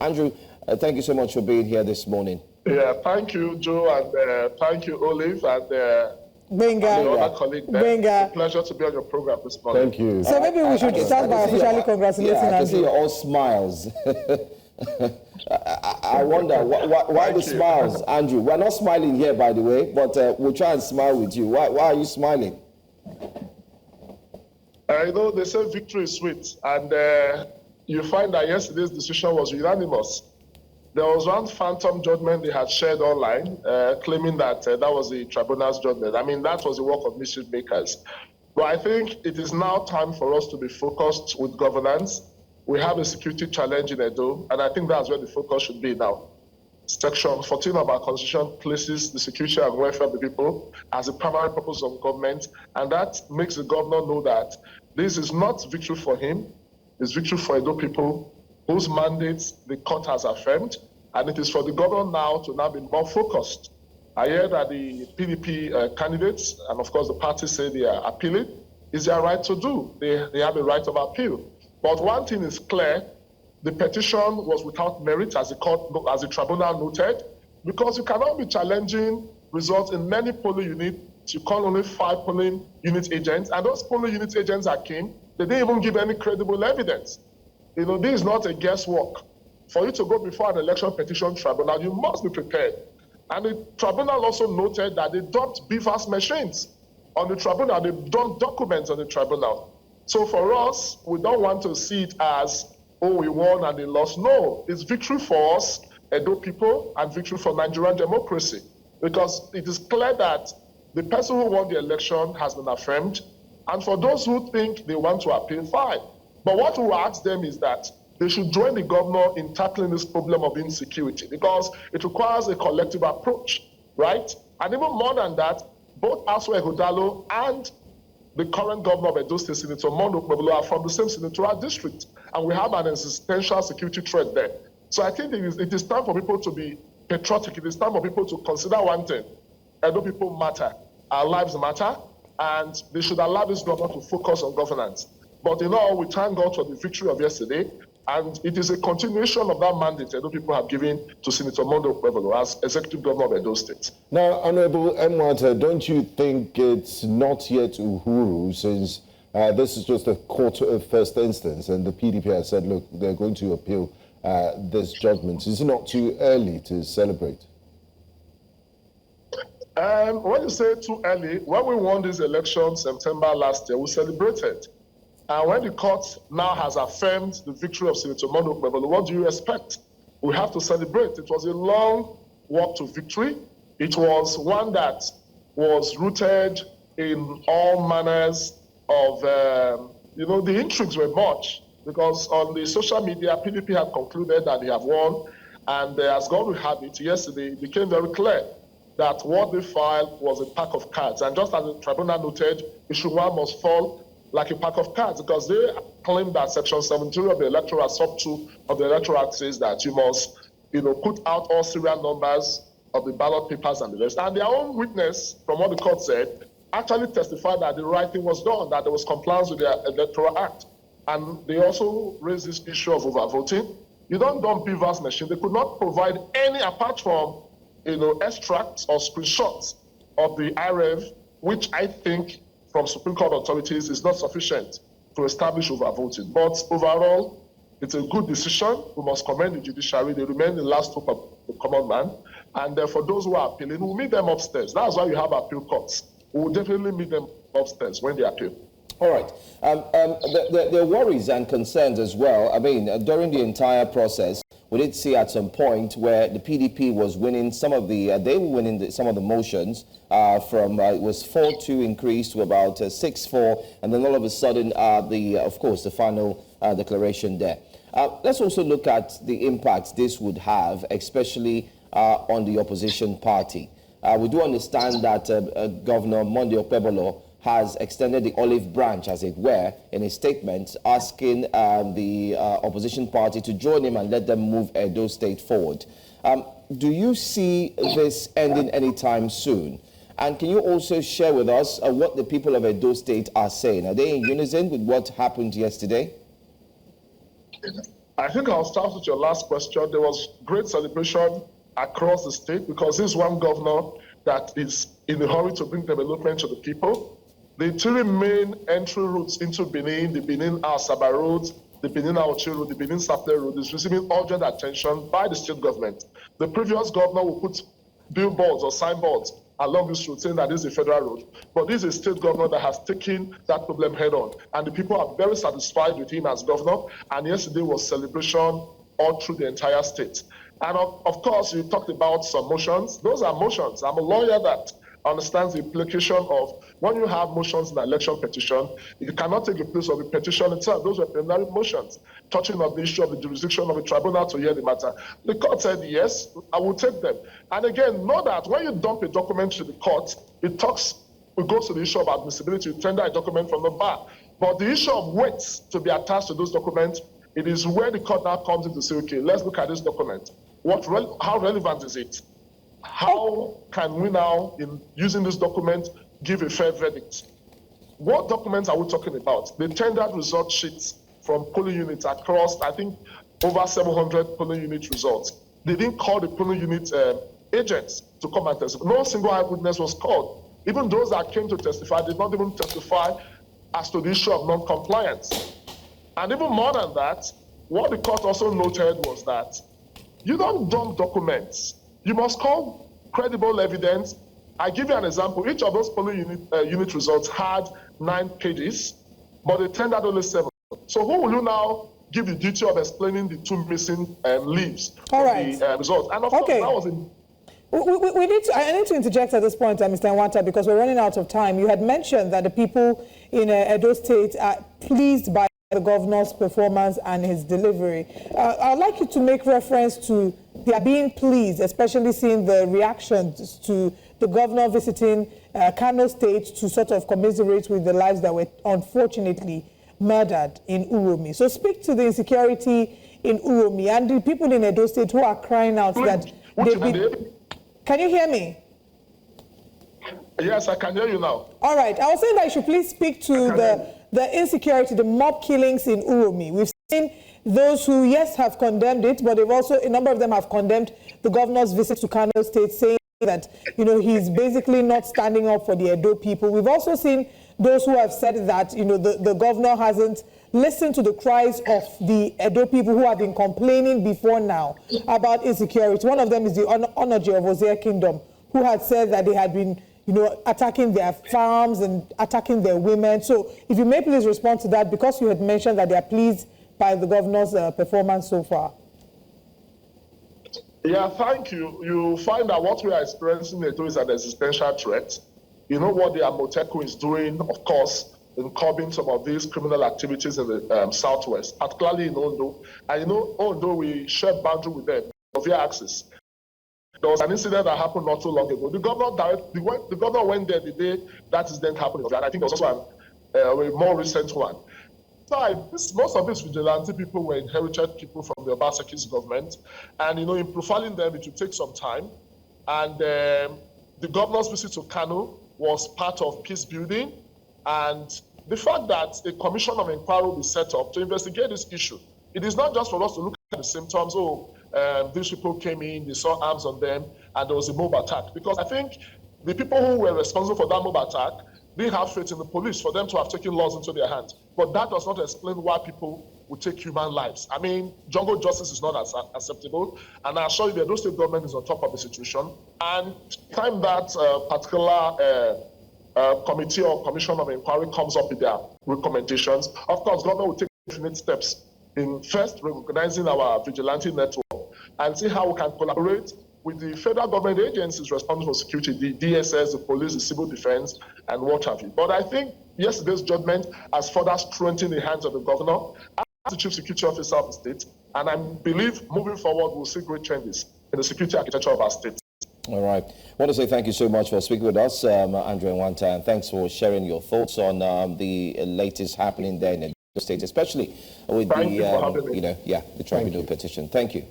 Andrew, thank you so much for being here this morning. Yeah, thank you, Joe, and thank you, Olive, and Benga. the other colleague there. Benga. It's a pleasure to be on your program this morning. Thank you. So maybe we should start by officially congratulating Andrew. I can see Andrew. you're all smiles. I wonder, why the smiles, Andrew? We're not smiling here, by the way, but we'll try and smile with you. Why are you smiling? You know, they say victory is sweet, and you find that yesterday's decision was unanimous. There was one phantom judgment they had shared online, claiming that that was the tribunal's judgment. I mean, that was the work of mischief makers. But I think it is now time for us to be focused with governance. We have a security challenge in Edo, and I think that's where the focus should be now. Section 14 of our constitution places the security and welfare of the people as the primary purpose of government, and that makes the governor know that this is not victory for him, it's victory for Edo people whose mandates the court has affirmed, and it is for the governor now to now be more focused. I hear that the PDP candidates, and of course the parties say they are appealing, is their right to do. They have a right of appeal. But one thing is clear, the petition was without merit, as the tribunal noted, because you cannot be challenging results in many polling units. You call only 5 polling unit agents, and those polling unit agents that came, they didn't even give any credible evidence. You know, this is not a guesswork. For you to go before an election petition tribunal, you must be prepared. And the tribunal also noted that they dumped BVAS machines on the tribunal. They dumped documents on the tribunal. So for us, we don't want to see it as, oh, we won and they lost. No, it's victory for us, Edo people, and victory for Nigerian democracy. Because it is clear that the person who won the election has been affirmed. And for those who think they want to appeal, fine. But what we ask them is that they should join the governor in tackling this problem of insecurity, because it requires a collective approach, right? And even more than that, both Asue Ighodalo and the current governor of Edo State, Senator Sunday Okpebholo, are from the same senatorial district, and we have an existential security threat there. So I think it is time for people to be patriotic. It is time for people to consider one thing: Edo people matter, our lives matter, and they should allow this governor to focus on governance. But in all, we thank God for the victory of yesterday, and it is a continuation of that mandate Edo people have given to Senator Sunday Okpebholo as Executive Governor of Edo State. Now, Honorable Emwanta, don't you think it's not yet Uhuru, since this is just a court of first instance, and the PDP has said, look, they're going to appeal this judgment? Is it not too early to celebrate? When you say too early, when we won this election September last year, we celebrated. And when the court now has affirmed the victory of Senator Sunday Okpebholo, what do you expect? We have to celebrate. It was a long walk to victory. It was one that was rooted in all manners of, the intrigues were much, because on the social media, PDP had concluded that they have won. And as God will have it, yesterday it became very clear that what they filed was a pack of cards. And just as the tribunal noted, issue 1 must fall like a pack of cards, because they claim that Section 17 of the Electoral, Sub 2 of the Electoral Act says that you must, put out all serial numbers of the ballot papers and the rest. And their own witness, from what the court said, actually testified that the right thing was done, that there was compliance with the Electoral Act. And they also raised this issue of overvoting. You don't dump BVAS machine. They could not provide any, apart from, extracts or screenshots of the IREV, which I think, from Supreme Court authorities, is not sufficient to establish overvoting. But overall, it's a good decision. We must commend the judiciary. They remain the last hope of the common man. And for those who are appealing, we'll meet them upstairs. That's why you have appeal courts. We will definitely meet them upstairs when they appeal. All right. There are worries and concerns as well. I mean, during the entire process, we did see at some point where the PDP was winning some of the, they were winning some of the motions from, it was 4-2 increased to about 6-4, and then all of a sudden, of course, the final declaration there. Let's also look at the impact this would have, especially on the opposition party. We do understand that Governor Sunday Okpebholo has extended the olive branch, as it were, in a statement asking the opposition party to join him and let them move Edo State forward. Do you see this ending anytime soon? And can you also share with us what the people of Edo State are saying? Are they in unison with what happened yesterday? I think I'll start with your last question. There was great celebration across the state because this is one governor that is in a hurry to bring development to the people. The three main entry routes into Benin, the Benin-Asaba Road, the Benin-Auchi Road, the Benin-Sapele Road, is receiving urgent attention by the state government. The previous governor will put billboards or signboards along this road saying that this is a federal road. But this is a state governor that has taken that problem head on. And the people are very satisfied with him as governor. And yesterday was celebration all through the entire state. And of course, you talked about some motions. Those are motions. I'm a lawyer that understands the implication of when you have motions in an election petition, it cannot take the place of the petition itself. Those were preliminary motions touching on the issue of the jurisdiction of a tribunal to hear the matter. The court said, yes, I will take them. And again, know that when you dump a document to the court, it goes to the issue of admissibility. You tender a document from the bar. But the issue of weights to be attached to those documents, it is where the court now comes in to say, okay, let's look at this document. How relevant is it? How can we now, in using this document, give a fair verdict? What documents are we talking about? The tendered result sheets from polling units across, I think, over 700 polling unit results. They didn't call the polling unit agents to come and testify. No single eyewitness was called. Even those that came to testify did not even testify as to the issue of non-compliance. And even more than that, what the court also noted was that you don't dump documents. You must call credible evidence. I give you an example. Each of those polling unit results had 9 pages, but they tendered only 7. So who will you now give the duty of explaining the 2 missing leaves of the results? And of course, that was in... I need to interject at this point, Mr. Emwanta, because we're running out of time. You had mentioned that the people in Edo State are pleased by the governor's performance and his delivery. I'd like you to make reference to their being pleased, especially seeing the reactions to the governor visiting Kano State to sort of commiserate with the lives that were unfortunately murdered in Uromi. So speak to the insecurity in Uromi and the people in Edo State who are crying out that they've been... Can you hear me? Yes, I can hear you now. All right. I was saying that you should please speak to the insecurity, the mob killings in Uromi. We've seen those who, yes, have condemned it, but they've also, a number of them have condemned the governor's visit to Kano State, saying that, you know, he's basically not standing up for the Edo people. We've also seen those who have said that, you know, the governor hasn't listened to the cries of the Edo people who have been complaining before now about insecurity. One of them is the Onoji of Ozea Kingdom, who had said that they had been, you know, attacking their farms and attacking their women. So if you may please respond to that, because you had mentioned that they are pleased by the governor's performance so far. Yeah, thank you. You find that what we are experiencing in Edo is an existential threat. You know what the Amoteco is doing, of course, in curbing some of these criminal activities in the southwest, particularly in Ondo. And you know, Ondo, we share boundary with them via access. There was an incident that happened not too long ago. The governor went there the day that incident happened, and I think there was also a more recent one. So most of these vigilante people were inherited people from the Obasanjo's government, and you know, in profiling them, it will take some time. And the governor's visit to Kano was part of peace building, and the fact that a commission of inquiry will be set up to investigate this issue. It is not just for us to look at the symptoms. These people came in, they saw arms on them, and there was a mob attack. Because I think the people who were responsible for that mob attack didn't have faith in the police for them to have taken laws into their hands. But that does not explain why people would take human lives. I mean, jungle justice is not acceptable, and I assure you that those state government is on top of the situation. And time that particular committee or commission of inquiry comes up with their recommendations, of course, government will take definite steps in first recognizing our vigilante network and see how we can collaborate with the federal government agencies responsible for security, the DSS, the police, the civil defense, and what have you. But I think yesterday's judgment has further strengthened the hands of the governor as the chief security officer of the state, and I believe moving forward we'll see great changes in the security architecture of our state. All right. I want to say thank you so much for speaking with us, Andrew Emwanta, and thanks for sharing your thoughts on the latest happening there in the state, especially with the tribunal petition. Thank you.